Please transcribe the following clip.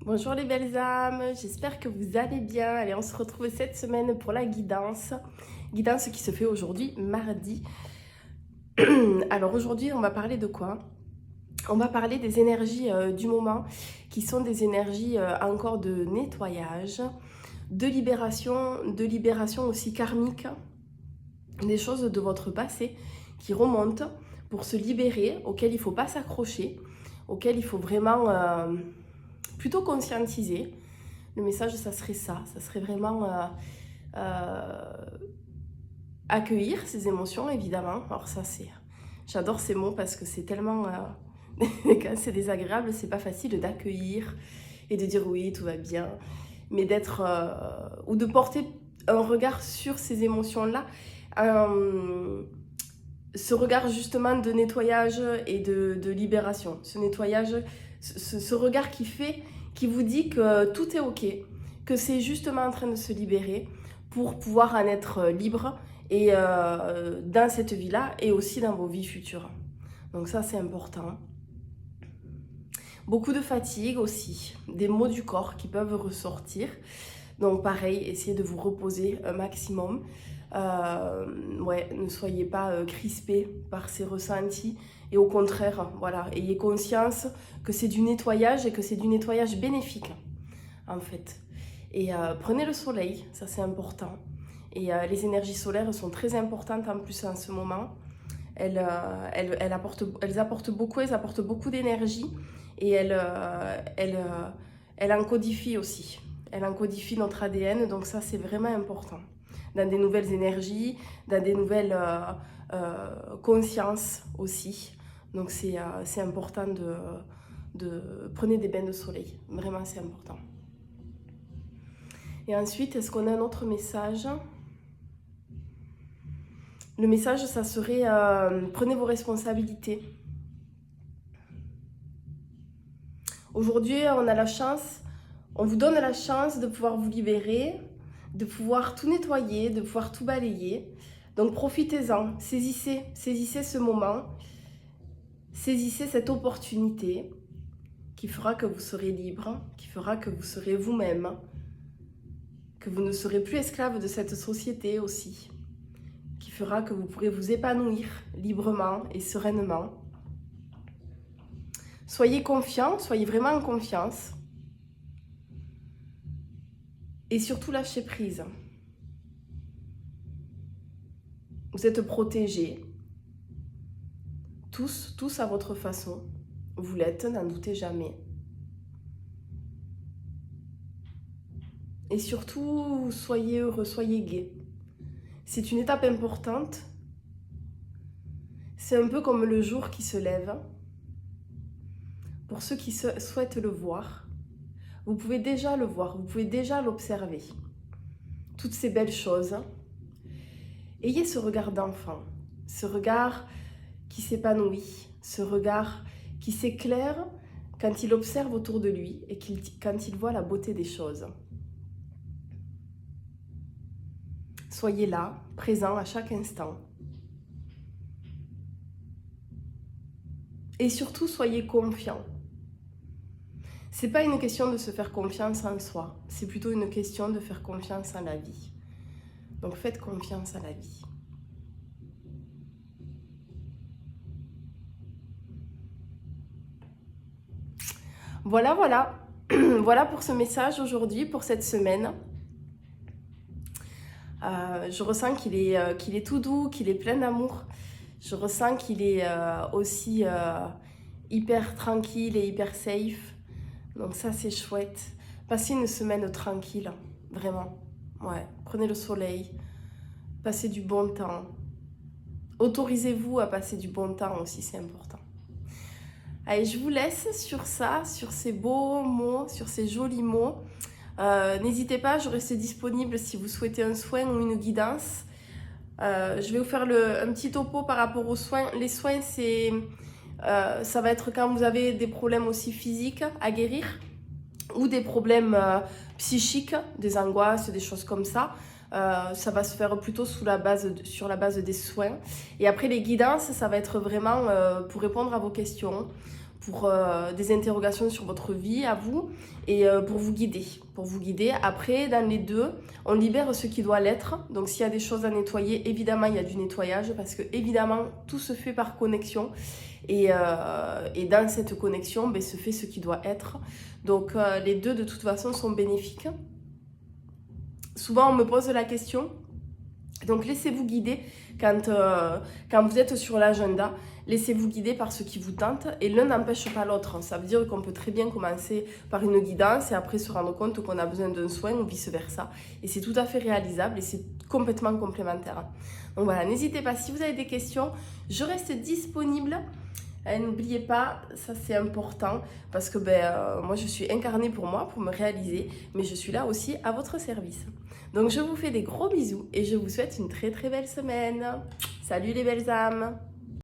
Bonjour les belles âmes, j'espère que vous allez bien. Allez, on se retrouve cette semaine pour la guidance. Guidance qui se fait aujourd'hui, mardi. Alors aujourd'hui, on va parler de quoi? On va parler des énergies du moment, qui sont des énergies encore de nettoyage, de libération aussi karmique, des choses de votre passé qui remontent pour se libérer, auxquelles il ne faut pas s'accrocher, auxquelles il faut vraiment plutôt conscientiser. Le message, ça serait vraiment accueillir ces émotions, évidemment. Alors ça, j'adore ces mots parce que c'est tellement, quand c'est désagréable, c'est pas facile d'accueillir et de dire oui, tout va bien, mais d'être, ou de porter un regard sur ces émotions-là, ce regard justement de nettoyage et de libération, ce nettoyage, ce regard qui vous dit que tout est ok, que c'est justement en train de se libérer pour pouvoir en être libre et dans cette vie-là et aussi dans vos vies futures. Donc ça, c'est important. Beaucoup de fatigue aussi, des maux du corps qui peuvent ressortir. Donc pareil, essayez de vous reposer un maximum. Ne soyez pas crispés par ces ressentis et au contraire, voilà, ayez conscience que c'est du nettoyage et que c'est du nettoyage bénéfique en fait. Et prenez le soleil, ça c'est important. Et les énergies solaires sont très importantes en plus en ce moment. Elles apportent beaucoup d'énergie et elles en codifient aussi. Elles en codifient notre ADN, donc ça c'est vraiment important. Dans des nouvelles énergies, dans des nouvelles consciences aussi. Donc c'est important de prenez des bains de soleil, vraiment c'est important. Et ensuite, est-ce qu'on a un autre message? Le message, ça serait prenez vos responsabilités. Aujourd'hui, on vous donne la chance de pouvoir vous libérer, de pouvoir tout nettoyer, de pouvoir tout balayer. Donc profitez-en, saisissez ce moment, saisissez cette opportunité qui fera que vous serez libre, qui fera que vous serez vous-même, que vous ne serez plus esclave de cette société aussi, qui fera que vous pourrez vous épanouir librement et sereinement. Soyez confiants, soyez vraiment en confiance. Et surtout, lâchez prise. Vous êtes protégés. Tous à votre façon. Vous l'êtes, n'en doutez jamais. Et surtout, soyez heureux, soyez gais. C'est une étape importante. C'est un peu comme le jour qui se lève. Pour ceux qui souhaitent le voir, vous pouvez déjà le voir, vous pouvez déjà l'observer. Toutes ces belles choses. Ayez ce regard d'enfant, ce regard qui s'épanouit, ce regard qui s'éclaire quand il observe autour de lui et quand il voit la beauté des choses. Soyez là, présent à chaque instant. Et surtout, soyez confiant. C'est pas une question de se faire confiance en soi, c'est plutôt une question de faire confiance en la vie. Donc faites confiance à la vie. Voilà. Voilà pour ce message aujourd'hui, pour cette semaine. Je ressens qu'il est tout doux, qu'il est plein d'amour. Je ressens qu'il est aussi hyper tranquille et hyper safe. Donc ça, c'est chouette. Passez une semaine tranquille, vraiment. Ouais, prenez le soleil, passez du bon temps. Autorisez-vous à passer du bon temps aussi, c'est important. Allez, je vous laisse sur ça, sur ces beaux mots, sur ces jolis mots. N'hésitez pas, je reste disponible si vous souhaitez un soin ou une guidance. Je vais vous faire un petit topo par rapport aux soins. Les soins, ça va être quand vous avez des problèmes aussi physiques à guérir ou des problèmes psychiques, des angoisses, des choses comme ça. Ça va se faire plutôt sur la base des soins. Et après les guidances, ça va être vraiment pour répondre à vos questions, pour des interrogations sur votre vie à vous et pour vous guider. Après, dans les deux, on libère ce qui doit l'être. Donc s'il y a des choses à nettoyer, évidemment il y a du nettoyage parce que évidemment tout se fait par connexion et dans cette connexion ben, se fait ce qui doit être. Donc les deux de toute façon sont bénéfiques. Souvent on me pose la question, donc laissez-vous guider quand vous êtes sur l'agenda, laissez-vous guider par ce qui vous tente et l'un n'empêche pas l'autre. Ça veut dire qu'on peut très bien commencer par une guidance et après se rendre compte qu'on a besoin d'un soin ou vice-versa. Et c'est tout à fait réalisable et c'est complètement complémentaire. Donc voilà, n'hésitez pas, si vous avez des questions, je reste disponible. N'oubliez pas, ça c'est important parce que moi je suis incarnée pour moi, pour me réaliser, mais je suis là aussi à votre service. Donc je vous fais des gros bisous et je vous souhaite une très très belle semaine. Salut les belles âmes!